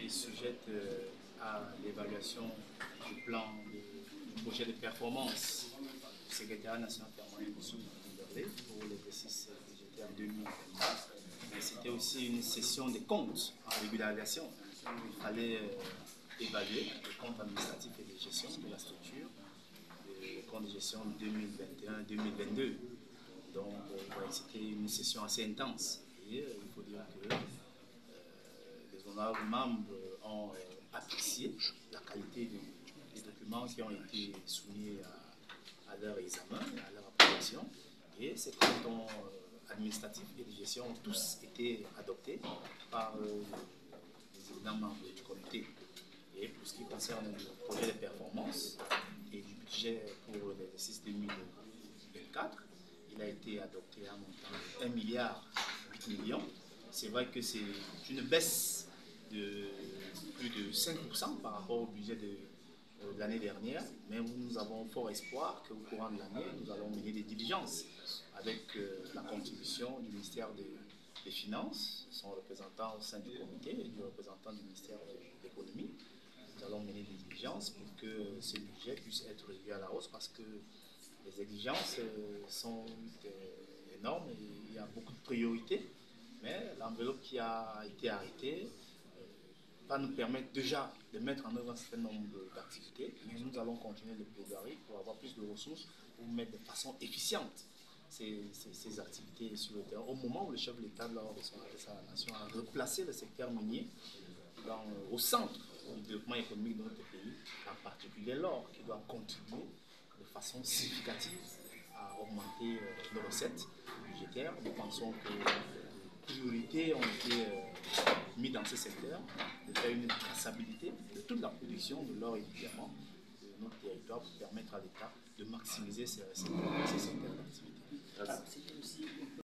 est sujette à l'évaluation du plan du projet de performance du secrétariat national permanent de sous pour l'exercice budgétaire 2024. C'était aussi une session des comptes en régularisation. Il fallait évaluer les comptes administratifs et de gestion de la structure, les comptes de gestion 2021-2022. Donc, c'était une session assez intense. Et il faut dire que les honorables membres ont apprécié la qualité des documents qui ont été soumis à leur examen, à leur approbation. Et ces comptes administratifs et de gestion ont tous été adoptés par les éminents membres du comité. Et pour ce qui concerne le projet de performance et du budget pour l'exercice 2024, il a été adopté à un montant de 1,8 milliard. C'est vrai que c'est une baisse de plus de 5% par rapport au budget de l'année dernière, mais nous avons fort espoir qu'au courant de l'année, nous allons mener des diligences avec la contribution du ministère des Finances, son représentant au sein du comité et du représentant du ministère de l'économie. Nous allons mener des diligences pour que ce budget puisse être revu à la hausse parce que les exigences sont énormes et il y a beaucoup de priorités, mais l'enveloppe qui a été arrêtée va nous permettre déjà de mettre en œuvre un certain nombre d'activités, mais nous allons continuer le plaidoyer pour avoir plus de ressources pour mettre de façon efficiente ces activités sur le terrain. Au moment où le chef de l'État, lors de sa nation, a replacé le secteur minier au centre du développement économique de notre pays, en particulier l'or, qui doit contribuer de façon significative à augmenter nos recettes budgétaires. Nous pensons que les priorités ont été mises dans ce secteur, de faire une traçabilité de toute la production de l'or et du diamant de notre territoire pour permettre à l'État de maximiser ces secteurs.